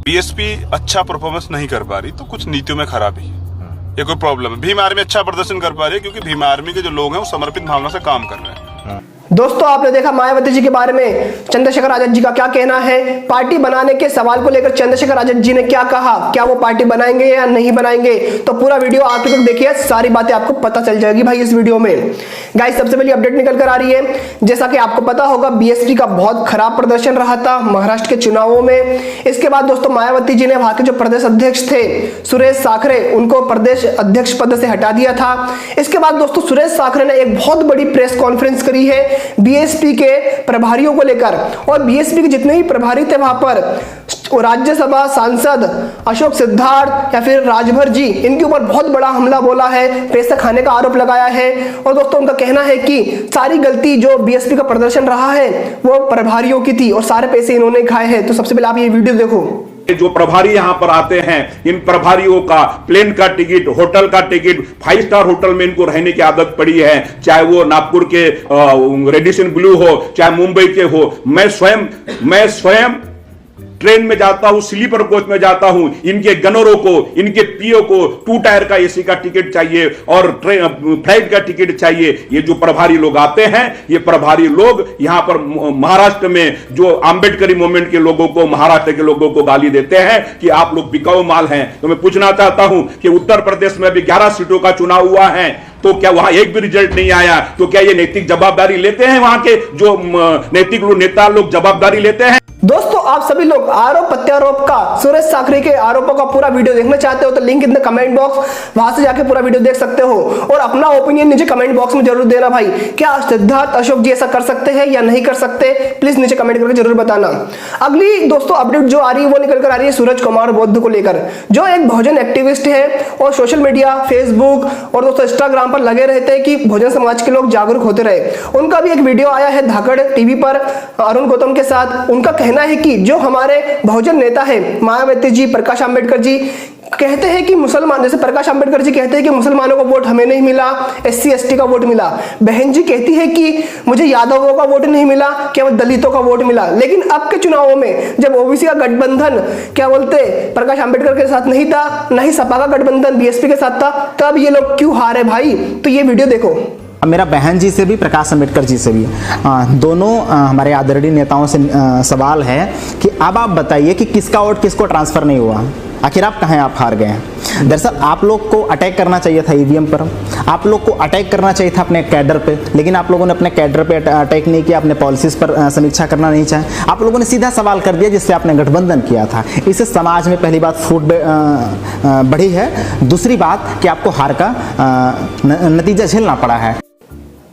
BSP अच्छा performance नहीं कर पा रही तो कुछ नीतियों में खराबी है, ये कोई प्रॉब्लम है। भीम आर्मी अच्छा प्रदर्शन कर पा रही है क्योंकि भीम आर्मी के जो लोग हैं वो समर्पित भावना से काम कर रहे हैं। दोस्तों आपने देखा मायावती जी के बारे में चंद्रशेखर आजाद जी का क्या कहना है। पार्टी बनाने के सवाल को लेकर चंद्रशेखर आजाद जी ने क्या कहा, क्या वो पार्टी बनाएंगे या नहीं बनाएंगे, तो पूरा वीडियो आप तक देखिए, सारी बातें आपको पता चल जाएगी भाई इस वीडियो में। गाइस सबसे पहले अपडेट निकल कर आ रही है, जैसा कि आपको पता होगा बीएसपी का बहुत खराब प्रदर्शन रहा था महाराष्ट्र के चुनावों में। इसके बाद दोस्तों मायावती जी ने वहां के जो प्रदेश अध्यक्ष थे सुरेश साखरे, उनको प्रदेश अध्यक्ष पद से हटा दिया था। इसके बाद दोस्तों सुरेश साखरे ने एक बहुत बड़ी प्रेस कॉन्फ्रेंस करी है बीएसपी के प्रभारियों को लेकर, और बीएसपी के जितने भी प्रभारी थे वहां पर राज्यसभा सांसद अशोक सिद्धार्थ या फिर राजभर जी, इनके ऊपर बहुत बड़ा हमला बोला है, पैसा खाने का आरोप लगाया है। और दोस्तों उनका कहना है कि सारी गलती जो बीएसपी का प्रदर्शन रहा है वो प्रभारियों की थी और सारे पैसे इन्होंने खाए हैं। तो सबसे पहले आप ये वीडियो देखो। जो प्रभारी यहां पर आते हैं, इन प्रभारियों का प्लेन का टिकट, होटल का टिकट, 5 स्टार होटल में इनको रहने की आदत पड़ी है, चाहे वो नागपुर के रेडिसन ब्लू हो, चाहे मुंबई के हो। मैं स्वयं ट्रेन में जाता हूं, स्लीपर कोच में जाता हूं, इनके गनरों को, इनके पीओ को 2 टायर का एसी का टिकट चाहिए और फ्लाइट का टिकट चाहिए। ये जो प्रभारी लोग आते हैं, ये प्रभारी लोग यहां पर महाराष्ट्र में जो आंबेडकरी मूवमेंट के लोगों को, महाराष्ट्र के लोगों को गाली देते हैं कि आप लोग बिकाऊ माल हैं। तो मैं पूछना चाहता हूं कि उत्तर प्रदेश में भी 11 सीटों का चुनाव हुआ है, तो क्या वहां एक भी रिजल्ट नहीं आया? तो क्या ये नैतिक जवाबदारी लेते हैं? वहां के जो नैतिक नेता लोग जवाबदारी लेते हैं? दोस्तों आप सभी लोग आरोप प्रत्यारोप का, सुरेश साखरे के आरोपों का पूरा वीडियो देखना चाहते हो तो link in the comment box, वहां से जाके पूरा वीडियो देख सकते हो और अपना ओपिनियन नीचे कमेंट बॉक्स में जरूर देना भाई। क्या सिद्धार्थ अशोक जी ऐसा कर सकते हैं या नहीं कर सकते, प्लीज नीचे कमेंट करके जरूर बताना। अगली दोस्तों अपडेट जो आ रही है वो निकल कर आ रही है सूरज कुमार बौद्ध को लेकर, जो एक बहुजन एक्टिविस्ट है और सोशल मीडिया, फेसबुक और दोस्तों इंस्टाग्राम पर लगे रहते हैं कि बहुजन समाज के लोग जागरूक होते रहे। उनका भी एक वीडियो आया है धाकड़ टीवी पर अरुण गौतम के साथ। उनका कहना है कि जो हमारे बहुजन नेता है मायावती जी, प्रकाश आंबेडकर जी कहते हैं कि मुसलमान, जैसे प्रकाश आंबेडकर जी कहते हैं कि मुसलमानों का वोट हमें नहीं मिला, SC ST का वोट मिला। बहन जी कहती है कि मुझे यादवों का वोट नहीं मिला, केवल दलितों का वोट मिला। लेकिन अब के चुनावों में जब ओबीसी का गठबंधन क्या बोलते प्रकाश आंबेडकर के साथ नहीं था, न ही सपा का गठबंधन बीएसपी के साथ था, तब ये लोग क्यों हारे भाई? तो ये वीडियो देखो। मेरा बहन जी से भी, प्रकाश आंबेडकर जी से भी, दोनों हमारे आदरणीय नेताओं से सवाल है कि अब आप बताइए कि किसका वोट किसको ट्रांसफर नहीं हुआ, आखिर आप कहाँ आप हार गए हैं? दरअसल आप लोग को अटैक करना चाहिए था ईवीएम पर, आप लोग को अटैक करना चाहिए था अपने कैडर पे, लेकिन आप लोगों ने अपने कैडर पे अटैक नहीं किया, अपने पॉलिसीज पर समीक्षा करना नहीं चाहे। आप लोगों ने सीधा सवाल कर दिया जिससे आपने गठबंधन किया था। इससे समाज में पहली बात फूट बढ़ी है, दूसरी बात कि आपको हार का नतीजा झेलना पड़ा है।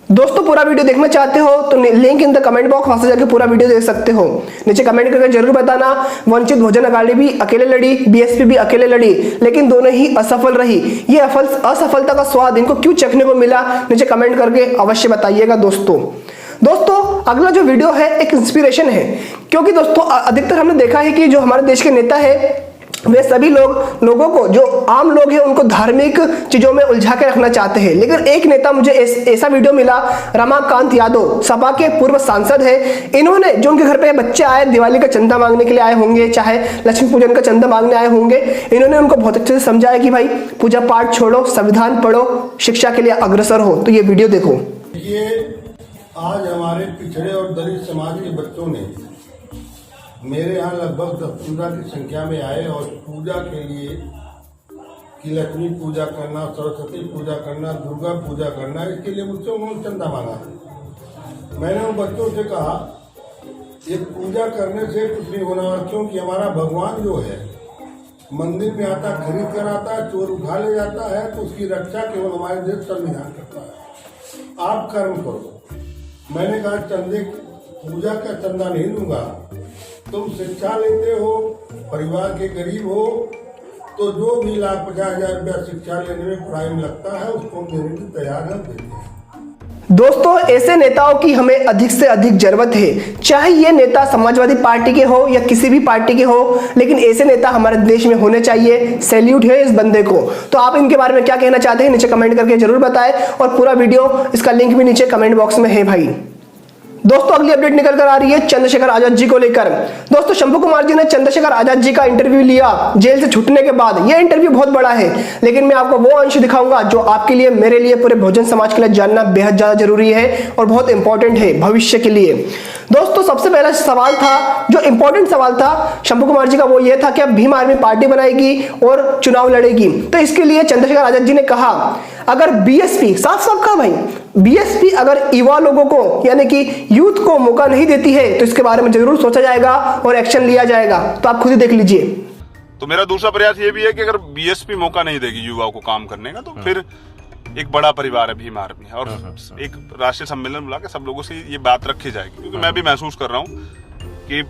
दोस्तों पूरा वीडियो देखना चाहते हो तो link in the comment box, वहां से जाके पूरा वीडियो देख सकते हो। नीचे कमेंट करके जरूर बताना। वंचित बहुजन अघाड़ी भी अकेले लड़ी, बीएसपी भी अकेले लड़ी, लेकिन दोनों ही असफल रही। ये असफलता का स्वाद इनको क्यों चखने को मिला, नीचे कमेंट करके अवश्य बताइएगा दोस्तों अगला जो वीडियो है एक इंस्पिरेशन है, क्योंकि दोस्तों अधिकतर हमने देखा है कि जो हमारे देश के नेता है वे सभी लोगों को, जो आम लोग हैं उनको धार्मिक चीजों में उलझा के रखना चाहते हैं। लेकिन एक नेता मुझे ऐसा वीडियो मिला, रमाकांत यादव सपा के पूर्व सांसद है। इन्होंने जो उनके घर पे बच्चे आए दिवाली का चंदा मांगने के लिए आए होंगे, चाहे लक्ष्मी पूजन का चंदा मांगने आए होंगे, इन्होंने उनको बहुत अच्छे से समझाया कि भाई पूजा पाठ छोड़ो, संविधान पढ़ो, शिक्षा के लिए अग्रसर हो। तो ये वीडियो देखो। ये आज हमारे पिछड़े और दलित समाज के बच्चों ने मेरे यहाँ लगभग 10-15 की संख्या में आए और पूजा के लिए कि लक्ष्मी पूजा करना, सरस्वती पूजा करना, दुर्गा पूजा करना, इसके लिए मुझसे उन्होंने चंदा मांगा। मैंने उन बच्चों से कहा ये पूजा करने से कुछ नहीं होना, क्योंकि हमारा भगवान जो है मंदिर में आता, खरीद कर आता, चोर उठा ले जाता है, तो उसकी रक्षा केवल हमारे देश संविधान करता है। आप कर्म करो। मैंने कहा चंदे पूजा का चंदा नहीं दूंगा, तुम शिक्षा लेते हो, परिवार के गरीब हो, तो जो भी 1,50,000 रुपया शिक्षा लेने में पढ़ाई में लगता है उसको देने की तैयार हम देते हैं। दोस्तों ऐसे नेताओं की हमें अधिक से अधिक जरूरत है, चाहे ये नेता समाजवादी पार्टी के हो या किसी भी पार्टी के हो, लेकिन ऐसे नेता हमारे देश में होने चाहिए। सैल्यूट है इस बंदे को। तो आप इनके बारे में क्या कहना चाहते हैं नीचे कमेंट करके जरूर बताएं और पूरा वीडियो, इसका लिंक भी नीचे कमेंट बॉक्स में है भाई। दोस्तों अगली अपडेट निकल कर आ रही है चंद्रशेखर आजाद जी को लेकर। दोस्तों शंभू कुमार जी ने चंद्रशेखर आजाद जी का इंटरव्यू लिया जेल से छूटने के बाद। यह इंटरव्यू बहुत बड़ा है, लेकिन मैं आपको वो अंश दिखाऊंगा जो आपके लिए, मेरे लिए, पूरे बहुजन समाज के लिए जानना बेहद ज्यादा जरूरी है और बहुत इंपॉर्टेंट है भविष्य के लिए। दोस्तों सबसे पहला सवाल था, जो इंपॉर्टेंट सवाल था शंभू कुमार जी का, वो ये था कि अब भीम आर्मी पार्टी बनाएगी और चुनाव लड़ेगी। तो इसके लिए चंद्रशेखर आजाद जी ने कहा, अगर बीएसपी, साफ साफ कहा भाई, बीएसपी अगर युवा लोगों को यानी कि यूथ को मौका नहीं देती है तो इसके बारे में जरूर सोचा जाएगा और एक्शन लिया जाएगा। तो आप खुद ही देख लीजिए। तो मेरा दूसरा प्रयास ये भी है कि अगर बीएसपी मौका नहीं देगी युवाओं को काम करने का, तो फिर एक बड़ा परिवार है भीम आर्मी और एक राष्ट्रीय सम्मेलन बुला के सब लोगों से ये बात रखी जाएगी। क्योंकि मैं भी महसूस कर रहा हूँ कि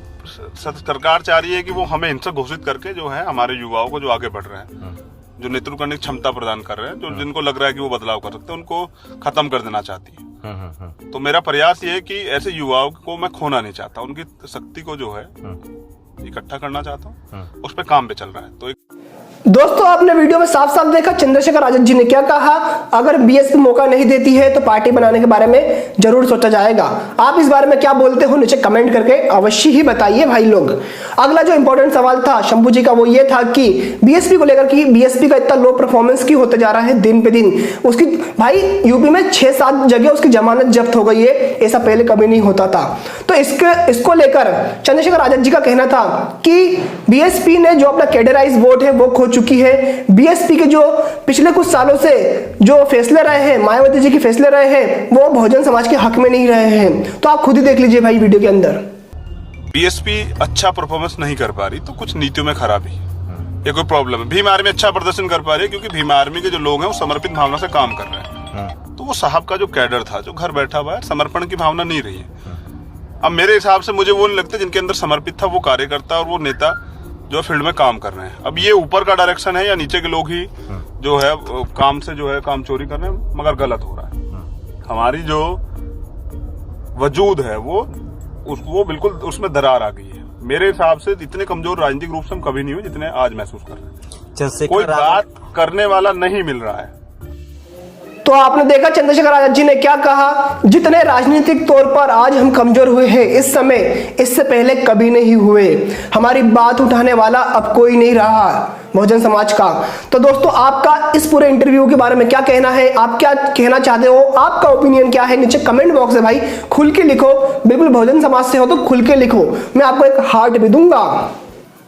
सरकार चाह रही है कि वो हमें हिंसक घोषित करके जो है हमारे युवाओं को जो आगे बढ़ रहे हैं, जो नेतृत्व करने की क्षमता प्रदान कर रहे हैं, जो जिनको लग रहा है कि वो बदलाव कर सकते हैं, उनको खत्म कर देना चाहती है। तो मेरा प्रयास ये है कि ऐसे युवाओं को मैं खोना नहीं चाहता, उनकी शक्ति को जो है इकट्ठा करना चाहता हूँ, उस पर काम पे चल रहा है। तो दोस्तों आपने वीडियो में साफ साफ देखा चंद्रशेखर आजाद जी ने क्या कहा, अगर बीएसपी मौका नहीं देती है तो पार्टी बनाने के बारे में जरूर सोचा जाएगा। आप इस बारे में क्या बोलते हो नीचे कमेंट करके अवश्य ही बताइए भाई लोग। अगला जो इंपॉर्टेंट सवाल था शंभू जी का वो ये था कि बीएसपी को लेकर कि बीएसपी का इतना लो परफॉर्मेंस क्यों होते जा रहा है दिन पे दिन। उसकी भाई यूपी में 6-7 जगह उसकी जमानत जब्त हो गई है, ऐसा पहले कभी नहीं होता था। तो इसको लेकर चंद्रशेखर आजाद जी का कहना था कि बीएसपी ने जो अपना कैडराइज वोट है वो खो चुकी है। बीएसपी के जो पिछले कुछ सालों से जो फैसले रहे हैं, मायावती जी के फैसले रहे हैं, वो बहुजन समाज के हक में नहीं रहे हैं। तो आप खुद ही देख लीजिए भाई वीडियो के अंदर। बीएसपी अच्छा परफॉर्मेंस नहीं कर पा रही तो कुछ नीतियों में खराबी, ये कोई प्रॉब्लम है। भीम आर्मी अच्छा प्रदर्शन कर पा रही है क्योंकि भीम आर्मी के जो लोग हैं वो समर्पित भावना से काम कर रहे हैं। तो वो साहब का जो कैडर था जो घर बैठा हुआ है, समर्पण की भावना नहीं रही है। अब मेरे हिसाब से मुझे वो नहीं लगता जिनके अंदर समर्पित था वो कार्यकर्ता और वो नेता जो फील्ड में काम कर रहे हैं। अब ये ऊपर का डायरेक्शन है या नीचे के लोग ही जो है काम से जो है काम चोरी कर रहे हैं, मगर गलत हो रहा है। हमारी जो वजूद है वो बिल्कुल उसमें दरार आ गई है। मेरे हिसाब से इतने कमजोर राजनीतिक रूप से हम कभी नहीं हुए जितने आज महसूस कर रहे हैं। कोई बात करने वाला नहीं मिल रहा है। तो आपने देखा चंद्रशेखर आजाद जी ने क्या कहा, जितने राजनीतिक तौर पर आज हम कमजोर हुए हैं इस समय, इससे पहले कभी नहीं हुए। हमारी बात उठाने वाला अब कोई नहीं रहा बहुजन समाज का। तो दोस्तों आपका इस पूरे इंटरव्यू के बारे में क्या कहना है, आप क्या कहना चाहते हो, आपका ओपिनियन क्या है, नीचे कमेंट बॉक्स है भाई, खुल के लिखो। बिल्कुल बहुजन समाज से हो तो खुल के लिखो, मैं आपको एक हार्ट भी दूंगा।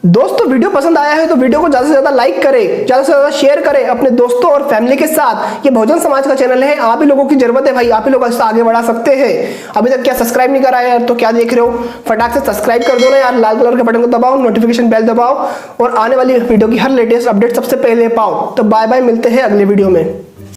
दोस्तों वीडियो पसंद आया है तो वीडियो को ज्यादा से ज्यादा लाइक करें, ज्यादा से ज्यादा शेयर करें अपने दोस्तों और फैमिली के साथ। ये बहुजन समाज का चैनल है, आप ही लोगों की जरूरत है भाई, आप ही लोग इससे आगे बढ़ा सकते हैं। अभी तक क्या सब्सक्राइब नहीं करा है यार, तो क्या देख रहे हो, फटाक से सब्सक्राइब कर दो ना यार, लाल कलर के बटन को दबाओ, नोटिफिकेशन बेल दबाओ और आने वाली वीडियो की हर लेटेस्ट अपडेट सबसे पहले पाओ। तो बाय बाय, मिलते हैं अगले वीडियो में।